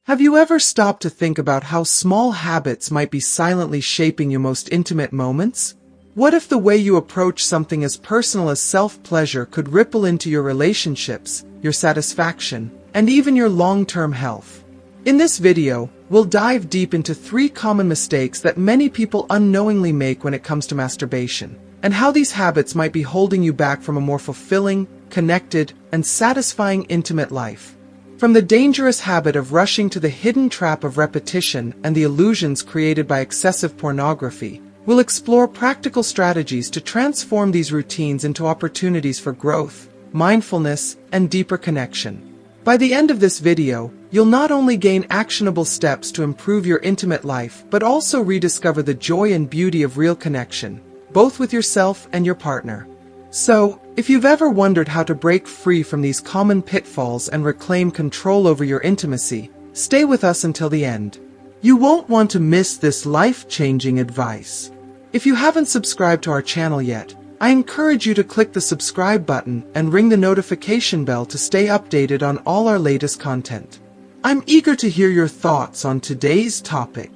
Have you ever stopped to think about how small habits might be silently shaping your most intimate moments? What if the way you approach something as personal as self-pleasure could ripple into your relationships, your satisfaction, and even your long-term health? In this video, we'll dive deep into 3 common mistakes that many people unknowingly make when it comes to masturbation, and how these habits might be holding you back from a more fulfilling, connected, and satisfying intimate life. From the dangerous habit of rushing to the hidden trap of repetition and the illusions created by excessive pornography, we'll explore practical strategies to transform these routines into opportunities for growth, mindfulness, and deeper connection. By the end of this video, you'll not only gain actionable steps to improve your intimate life, but also rediscover the joy and beauty of real connection, both with yourself and your partner. So, if you've ever wondered how to break free from these common pitfalls and reclaim control over your intimacy, stay with us until the end. You won't want to miss this life-changing advice. If you haven't subscribed to our channel yet, I encourage you to click the subscribe button and ring the notification bell to stay updated on all our latest content. I'm eager to hear your thoughts on today's topic.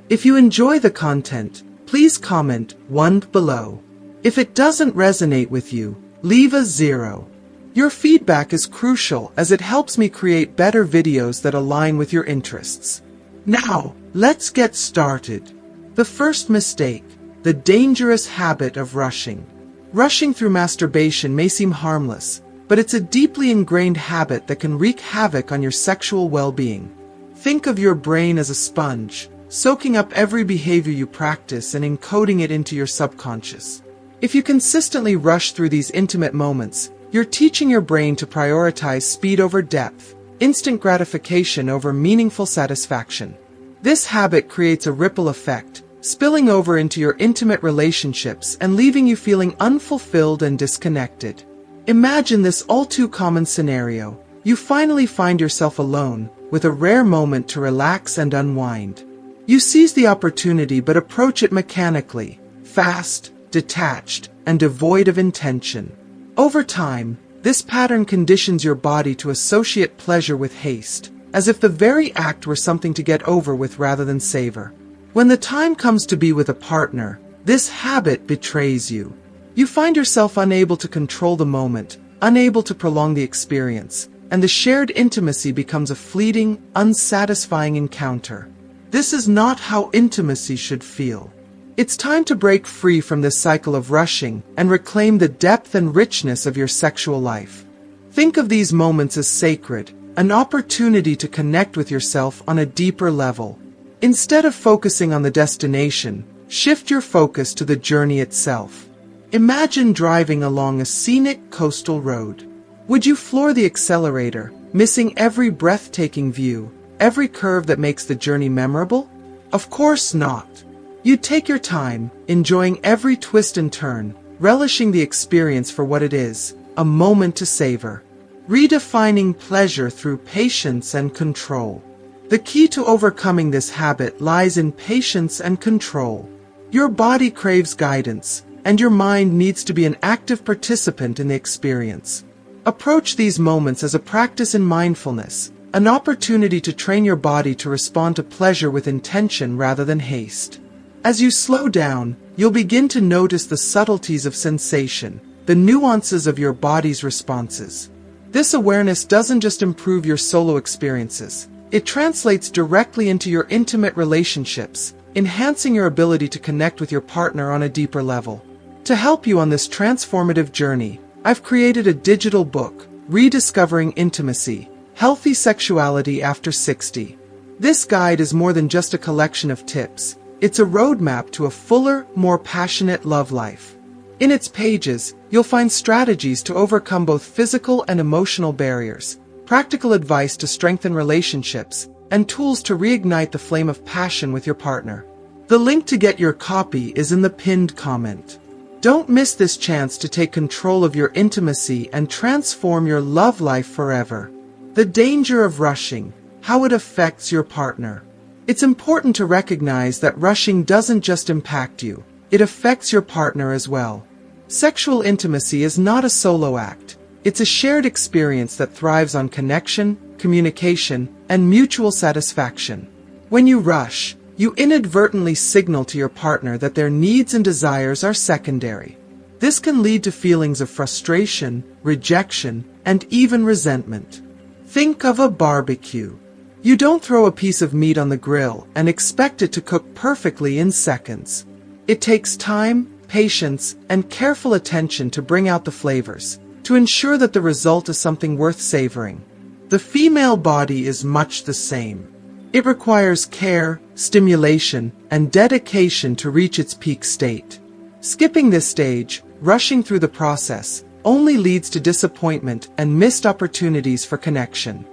If you enjoy the content, please comment 1 below. If it doesn't resonate with you, leave a 0. Your feedback is crucial as it helps me create better videos that align with your interests. Now, let's get started. The first mistake, the dangerous habit of rushing. Rushing through masturbation may seem harmless, but it's a deeply ingrained habit that can wreak havoc on your sexual well-being. Think of your brain as a sponge, soaking up every behavior you practice and encoding it into your subconscious. If you consistently rush through these intimate moments, you're teaching your brain to prioritize speed over depth, instant gratification over meaningful satisfaction. This habit creates a ripple effect, spilling over into your intimate relationships and leaving you feeling unfulfilled and disconnected. Imagine this all-too-common scenario. You finally find yourself alone, with a rare moment to relax and unwind. You seize the opportunity but approach it mechanically, fast, detached, and devoid of intention. Over time, this pattern conditions your body to associate pleasure with haste, as if the very act were something to get over with rather than savor. When the time comes to be with a partner, this habit betrays you. You find yourself unable to control the moment, unable to prolong the experience, and the shared intimacy becomes a fleeting, unsatisfying encounter. This is not how intimacy should feel. It's time to break free from this cycle of rushing and reclaim the depth and richness of your sexual life. Think of these moments as sacred, an opportunity to connect with yourself on a deeper level. Instead of focusing on the destination, shift your focus to the journey itself. Imagine driving along a scenic coastal road. Would you floor the accelerator, missing every breathtaking view, every curve that makes the journey memorable? Of course not. You'd take your time, enjoying every twist and turn, relishing the experience for what it is, a moment to savor. Redefining pleasure through patience and control. The key to overcoming this habit lies in patience and control. Your body craves guidance, and your mind needs to be an active participant in the experience. Approach these moments as a practice in mindfulness, an opportunity to train your body to respond to pleasure with intention rather than haste. As you slow down, you'll begin to notice the subtleties of sensation, the nuances of your body's responses. This awareness doesn't just improve your solo experiences, it translates directly into your intimate relationships, enhancing your ability to connect with your partner on a deeper level. To help you on this transformative journey, I've created a digital book, Rediscovering Intimacy, Healthy Sexuality After 60. This guide is more than just a collection of tips. It's a roadmap to a fuller, more passionate love life. In its pages, you'll find strategies to overcome both physical and emotional barriers, practical advice to strengthen relationships, and tools to reignite the flame of passion with your partner. The link to get your copy is in the pinned comment. Don't miss this chance to take control of your intimacy and transform your love life forever. The danger of rushing, how it affects your partner. It's important to recognize that rushing doesn't just impact you, it affects your partner as well. Sexual intimacy is not a solo act. It's a shared experience that thrives on connection, communication, and mutual satisfaction. When you rush, you inadvertently signal to your partner that their needs and desires are secondary. This can lead to feelings of frustration, rejection, and even resentment. Think of a barbecue. You don't throw a piece of meat on the grill and expect it to cook perfectly in seconds. It takes time, patience, and careful attention to bring out the flavors, to ensure that the result is something worth savoring. The female body is much the same. It requires care, stimulation, and dedication to reach its peak state. Skipping this stage, rushing through the process, only leads to disappointment and missed opportunities for connection.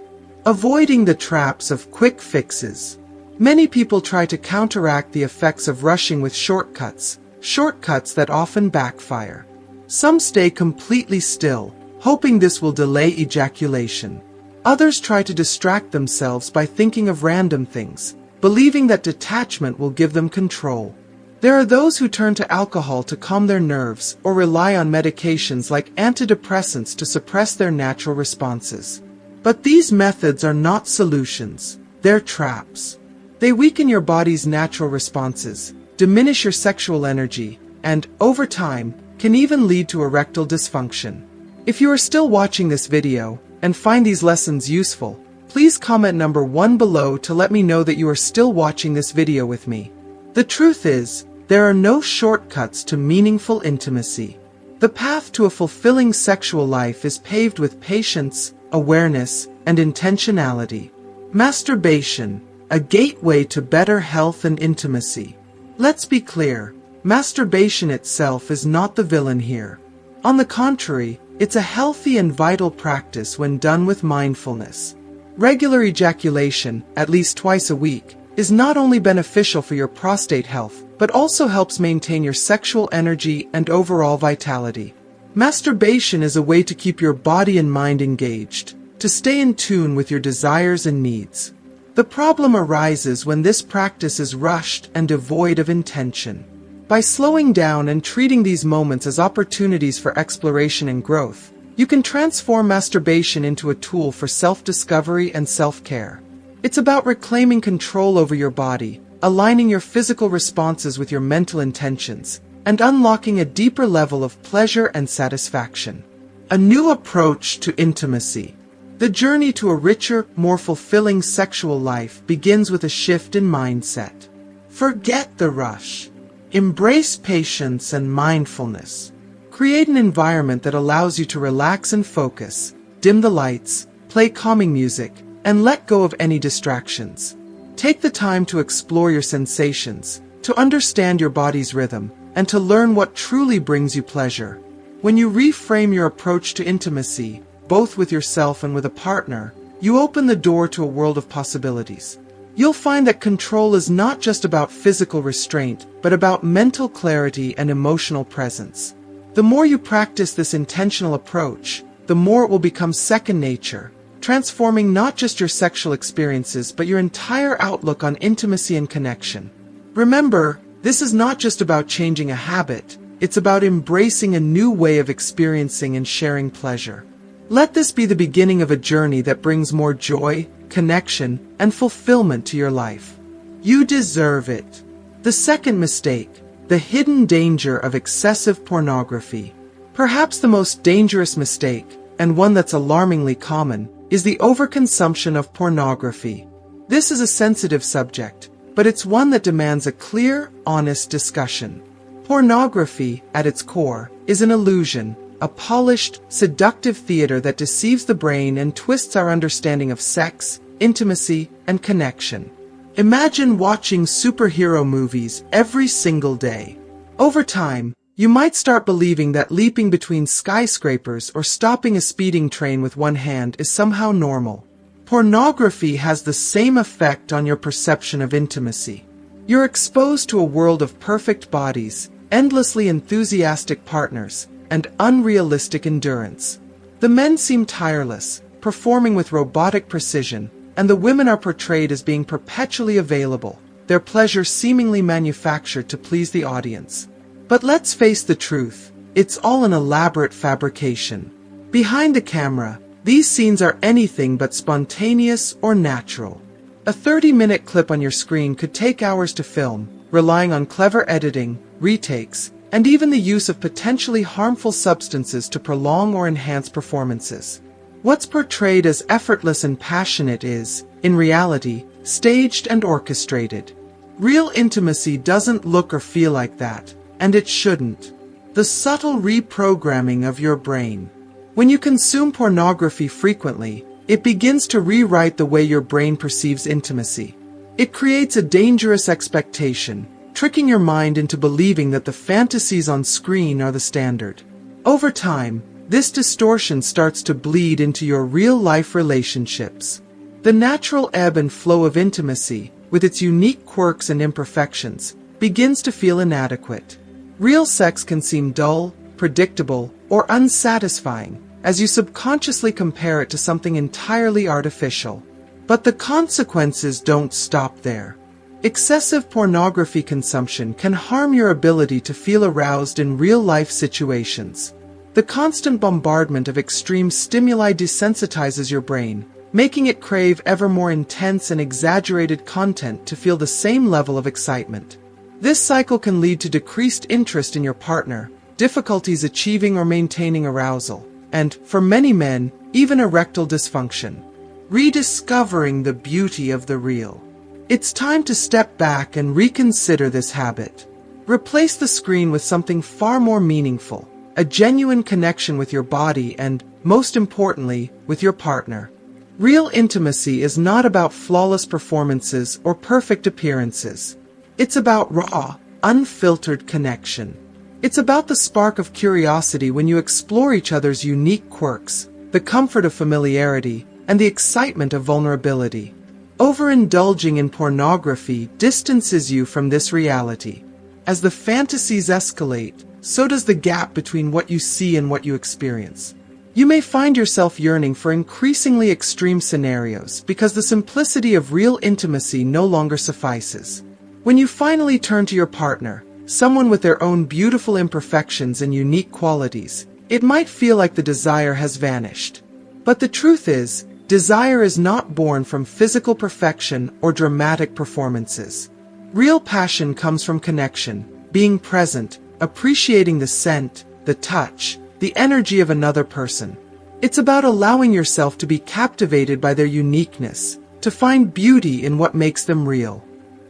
Avoiding the traps of quick fixes. Many people try to counteract the effects of rushing with shortcuts that often backfire. Some stay completely still, hoping this will delay ejaculation. Others try to distract themselves by thinking of random things, believing that detachment will give them control. There are those who turn to alcohol to calm their nerves or rely on medications like antidepressants to suppress their natural responses. But these methods are not solutions, they're traps. They weaken your body's natural responses, diminish your sexual energy, and, over time, can even lead to erectile dysfunction. If you are still watching this video and find these lessons useful, please comment number 1 below to let me know that you are still watching this video with me. The truth is, there are no shortcuts to meaningful intimacy. The path to a fulfilling sexual life is paved with patience, awareness, and intentionality. Masturbation, a gateway to better health and intimacy. Let's be clear, masturbation itself is not the villain here. On the contrary, it's a healthy and vital practice when done with mindfulness. Regular ejaculation, at least twice a week, is not only beneficial for your prostate health, but also helps maintain your sexual energy and overall vitality. Masturbation is a way to keep your body and mind engaged, to stay in tune with your desires and needs. The problem arises when this practice is rushed and devoid of intention. By slowing down and treating these moments as opportunities for exploration and growth, you can transform masturbation into a tool for self-discovery and self-care. It's about reclaiming control over your body, aligning your physical responses with your mental intentions, and unlocking a deeper level of pleasure and satisfaction. A new approach to intimacy. The journey to a richer, more fulfilling sexual life begins with a shift in mindset. Forget the rush. Embrace patience and mindfulness. Create an environment that allows you to relax and focus, dim the lights, play calming music, and let go of any distractions. Take the time to explore your sensations, to understand your body's rhythm, and to learn what truly brings you pleasure. When you reframe your approach to intimacy, both with yourself and with a partner, you open the door to a world of possibilities. You'll find that control is not just about physical restraint, but about mental clarity and emotional presence. The more you practice this intentional approach, the more it will become second nature, transforming not just your sexual experiences but your entire outlook on intimacy and connection. Remember, this is not just about changing a habit, it's about embracing a new way of experiencing and sharing pleasure. Let this be the beginning of a journey that brings more joy, connection, and fulfillment to your life. You deserve it. The second mistake, the hidden danger of excessive pornography. Perhaps the most dangerous mistake, and one that's alarmingly common, is the overconsumption of pornography. This is a sensitive subject, but it's one that demands a clear, honest discussion. Pornography, at its core, is an illusion, a polished, seductive theater that deceives the brain and twists our understanding of sex, intimacy, and connection. Imagine watching superhero movies every single day. Over time, you might start believing that leaping between skyscrapers or stopping a speeding train with one hand is somehow normal. Pornography has the same effect on your perception of intimacy. You're exposed to a world of perfect bodies, endlessly enthusiastic partners, and unrealistic endurance. The men seem tireless, performing with robotic precision, and the women are portrayed as being perpetually available, their pleasure seemingly manufactured to please the audience. But let's face the truth, it's all an elaborate fabrication. Behind the camera, These scenes are anything but spontaneous or natural. A 30-minute clip on your screen could take hours to film, relying on clever editing, retakes, and even the use of potentially harmful substances to prolong or enhance performances. What's portrayed as effortless and passionate is, in reality, staged and orchestrated. Real intimacy doesn't look or feel like that, and it shouldn't. The subtle reprogramming of your brain. When you consume pornography frequently, it begins to rewrite the way your brain perceives intimacy. It creates a dangerous expectation, tricking your mind into believing that the fantasies on screen are the standard. Over time, this distortion starts to bleed into your real-life relationships. The natural ebb and flow of intimacy, with its unique quirks and imperfections, begins to feel inadequate. Real sex can seem dull, predictable, or unsatisfying, as you subconsciously compare it to something entirely artificial. But the consequences don't stop there. Excessive pornography consumption can harm your ability to feel aroused in real-life situations. The constant bombardment of extreme stimuli desensitizes your brain, making it crave ever more intense and exaggerated content to feel the same level of excitement. This cycle can lead to decreased interest in your partner, difficulties achieving or maintaining arousal, and, for many men, even erectile dysfunction. Rediscovering the beauty of the real. It's time to step back and reconsider this habit. Replace the screen with something far more meaningful, a genuine connection with your body and, most importantly, with your partner. Real intimacy is not about flawless performances or perfect appearances. It's about raw, unfiltered connection. It's about the spark of curiosity when you explore each other's unique quirks, the comfort of familiarity, and the excitement of vulnerability. Overindulging in pornography distances you from this reality. As the fantasies escalate, so does the gap between what you see and what you experience. You may find yourself yearning for increasingly extreme scenarios because the simplicity of real intimacy no longer suffices. When you finally turn to your partner, someone with their own beautiful imperfections and unique qualities, it might feel like the desire has vanished. But the truth is, desire is not born from physical perfection or dramatic performances. Real passion comes from connection, being present, appreciating the scent, the touch, the energy of another person. It's about allowing yourself to be captivated by their uniqueness, to find beauty in what makes them real.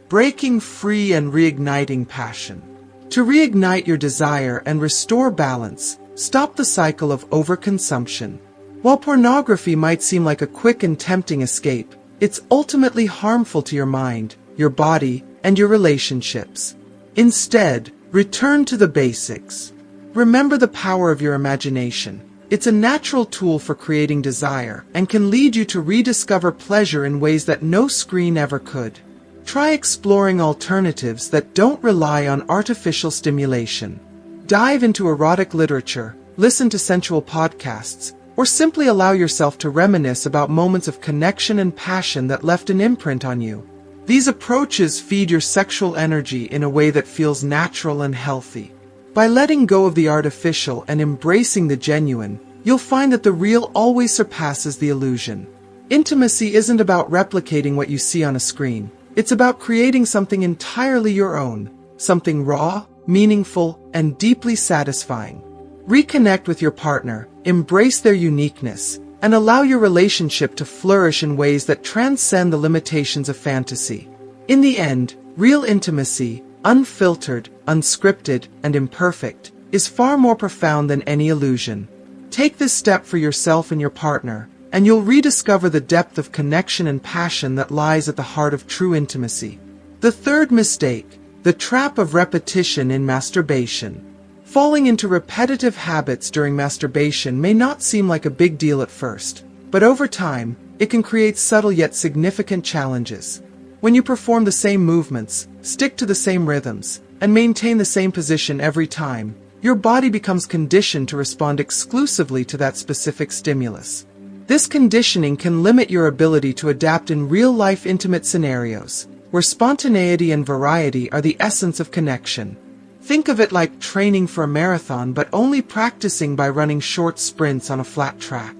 Breaking free and reigniting passion. To reignite your desire and restore balance, stop the cycle of overconsumption. While pornography might seem like a quick and tempting escape, it's ultimately harmful to your mind, your body, and your relationships. Instead, return to the basics. Remember the power of your imagination. It's a natural tool for creating desire and can lead you to rediscover pleasure in ways that no screen ever could. Try exploring alternatives that don't rely on artificial stimulation. Dive into erotic literature, listen to sensual podcasts, or simply allow yourself to reminisce about moments of connection and passion that left an imprint on you. These approaches feed your sexual energy in a way that feels natural and healthy. By letting go of the artificial and embracing the genuine, you'll find that the real always surpasses the illusion. Intimacy isn't about replicating what you see on a screen. It's about creating something entirely your own, something raw, meaningful, and deeply satisfying. Reconnect with your partner, embrace their uniqueness, and allow your relationship to flourish in ways that transcend the limitations of fantasy. In the end, real intimacy, unfiltered, unscripted, and imperfect, is far more profound than any illusion. Take this step for yourself and your partner, and you'll rediscover the depth of connection and passion that lies at the heart of true intimacy. The third mistake, the trap of repetition in masturbation. Falling into repetitive habits during masturbation may not seem like a big deal at first, but over time, it can create subtle yet significant challenges. When you perform the same movements, stick to the same rhythms, and maintain the same position every time, your body becomes conditioned to respond exclusively to that specific stimulus. This conditioning can limit your ability to adapt in real-life intimate scenarios, where spontaneity and variety are the essence of connection. Think of it like training for a marathon but only practicing by running short sprints on a flat track.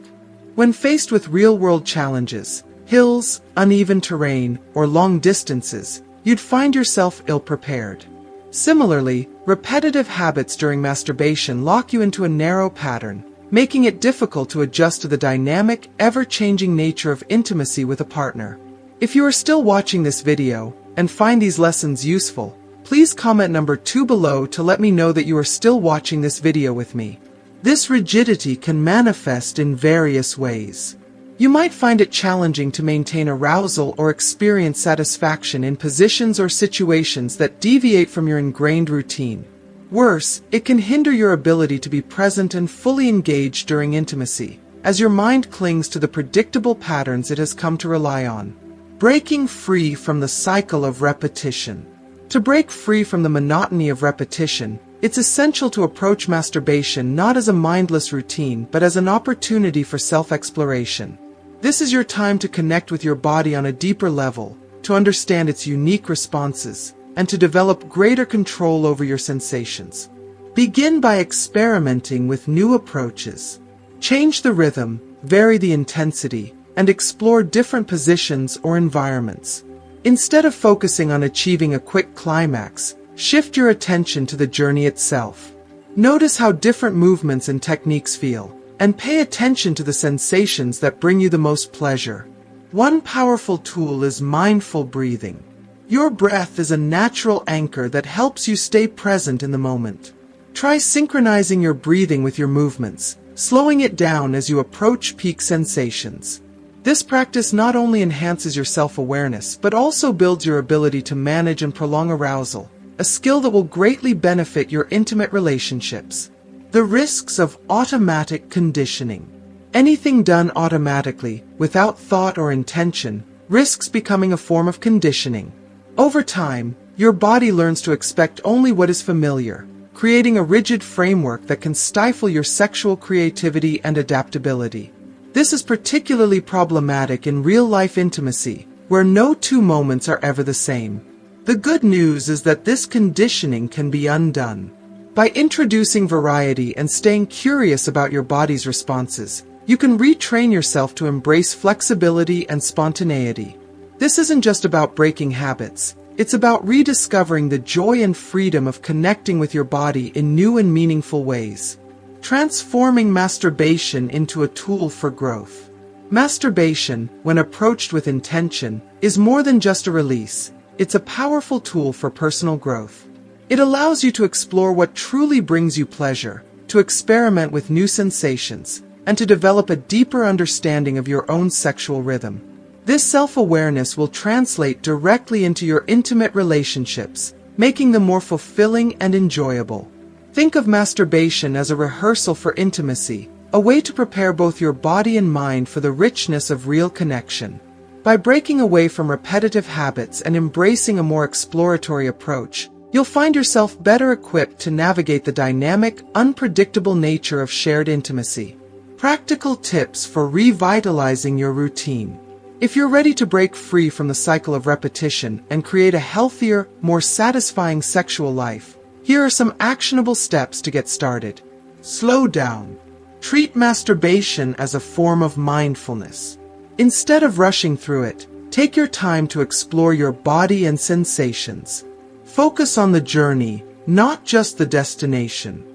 When faced with real-world challenges, hills, uneven terrain, or long distances, you'd find yourself ill-prepared. Similarly, repetitive habits during masturbation lock you into a narrow pattern, making it difficult to adjust to the dynamic, ever-changing nature of intimacy with a partner. If you are still watching this video and find these lessons useful, please comment number 2 below to let me know that you are still watching this video with me. This rigidity can manifest in various ways. You might find it challenging to maintain arousal or experience satisfaction in positions or situations that deviate from your ingrained routine. Worse, it can hinder your ability to be present and fully engaged during intimacy, as your mind clings to the predictable patterns it has come to rely on. Breaking free from the cycle of repetition. To break free from the monotony of repetition, it's essential to approach masturbation not as a mindless routine but as an opportunity for self-exploration. This is your time to connect with your body on a deeper level, to understand its unique responses, and to develop greater control over your sensations. Begin by experimenting with new approaches. Change the rhythm, vary the intensity, and explore different positions or environments. Instead of focusing on achieving a quick climax, shift your attention to the journey itself. Notice how different movements and techniques feel, and pay attention to the sensations that bring you the most pleasure. One powerful tool is mindful breathing. Your breath is a natural anchor that helps you stay present in the moment. Try synchronizing your breathing with your movements, slowing it down as you approach peak sensations. This practice not only enhances your self-awareness but also builds your ability to manage and prolong arousal, a skill that will greatly benefit your intimate relationships. The risks of automatic conditioning. Anything done automatically, without thought or intention, risks becoming a form of conditioning. Over time, your body learns to expect only what is familiar, creating a rigid framework that can stifle your sexual creativity and adaptability. This is particularly problematic in real-life intimacy, where no two moments are ever the same. The good news is that this conditioning can be undone. By introducing variety and staying curious about your body's responses, you can retrain yourself to embrace flexibility and spontaneity. This isn't just about breaking habits, it's about rediscovering the joy and freedom of connecting with your body in new and meaningful ways. Transforming masturbation into a tool for growth. Masturbation, when approached with intention, is more than just a release. It's a powerful tool for personal growth. It allows you to explore what truly brings you pleasure, to experiment with new sensations, and to develop a deeper understanding of your own sexual rhythm. This self-awareness will translate directly into your intimate relationships, making them more fulfilling and enjoyable. Think of masturbation as a rehearsal for intimacy, a way to prepare both your body and mind for the richness of real connection. By breaking away from repetitive habits and embracing a more exploratory approach, you'll find yourself better equipped to navigate the dynamic, unpredictable nature of shared intimacy. Practical tips for revitalizing your routine. If you're ready to break free from the cycle of repetition and create a healthier, more satisfying sexual life, here are some actionable steps to get started. Slow down. Treat masturbation as a form of mindfulness. Instead of rushing through it, take your time to explore your body and sensations. Focus on the journey, not just the destination.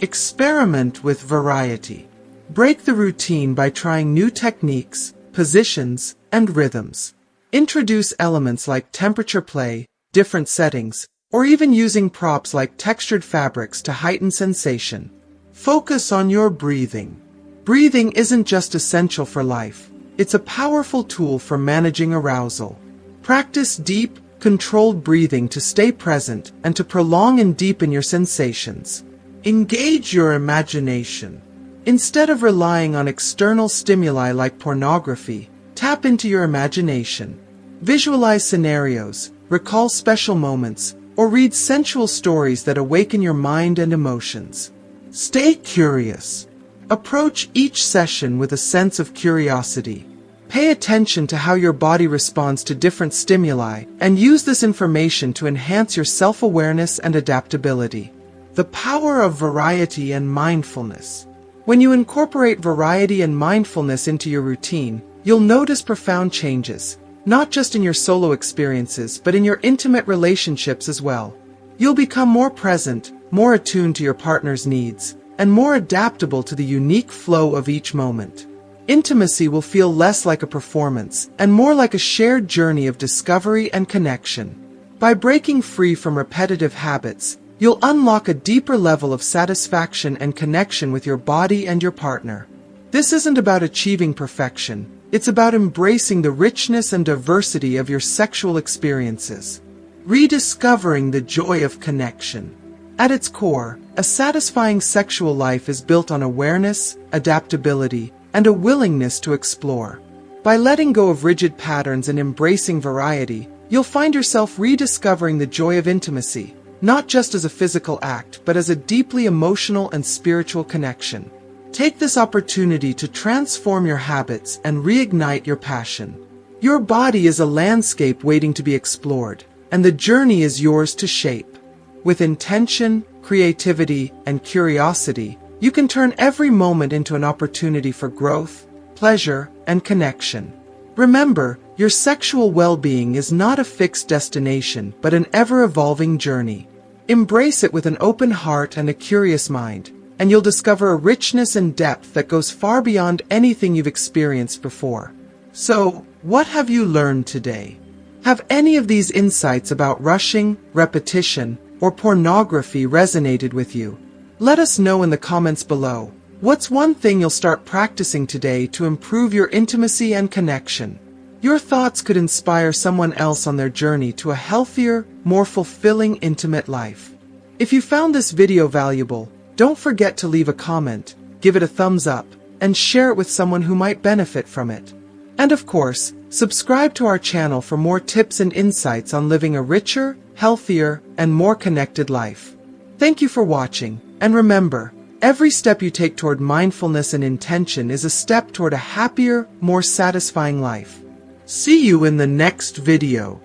Experiment with variety. Break the routine by trying new techniques, positions, and rhythms. Introduce elements like temperature play, different settings, or even using props like textured fabrics to heighten sensation. Focus on your breathing. Breathing isn't just essential for life, it's a powerful tool for managing arousal. Practice deep, controlled breathing to stay present and to prolong and deepen your sensations. Engage your imagination. Instead of relying on external stimuli like pornography, tap into your imagination. Visualize scenarios, recall special moments, or read sensual stories that awaken your mind and emotions. Stay curious. Approach each session with a sense of curiosity. Pay attention to how your body responds to different stimuli, and use this information to enhance your self-awareness and adaptability. The power of variety and mindfulness. When you incorporate variety and mindfulness into your routine, you'll notice profound changes, not just in your solo experiences but in your intimate relationships as well. You'll become more present, more attuned to your partner's needs, and more adaptable to the unique flow of each moment. Intimacy will feel less like a performance and more like a shared journey of discovery and connection. By breaking free from repetitive habits, you'll unlock a deeper level of satisfaction and connection with your body and your partner. This isn't about achieving perfection, it's about embracing the richness and diversity of your sexual experiences. Rediscovering the joy of connection. At its core, a satisfying sexual life is built on awareness, adaptability, and a willingness to explore. By letting go of rigid patterns and embracing variety, you'll find yourself rediscovering the joy of intimacy, not just as a physical act, but as a deeply emotional and spiritual connection. Take this opportunity to transform your habits and reignite your passion. Your body is a landscape waiting to be explored, and the journey is yours to shape. With intention, creativity, and curiosity, you can turn every moment into an opportunity for growth, pleasure, and connection. Remember, your sexual well-being is not a fixed destination, but an ever-evolving journey. Embrace it with an open heart and a curious mind, and you'll discover a richness and depth that goes far beyond anything you've experienced before. So, what have you learned today? Have any of these insights about rushing, repetition, or pornography resonated with you? Let us know in the comments below. What's one thing you'll start practicing today to improve your intimacy and connection? Your thoughts could inspire someone else on their journey to a healthier, more fulfilling intimate life. If you found this video valuable, don't forget to leave a comment, give it a thumbs up, and share it with someone who might benefit from it. And of course, subscribe to our channel for more tips and insights on living a richer, healthier, and more connected life. Thank you for watching, and remember, every step you take toward mindfulness and intention is a step toward a happier, more satisfying life. See you in the next video.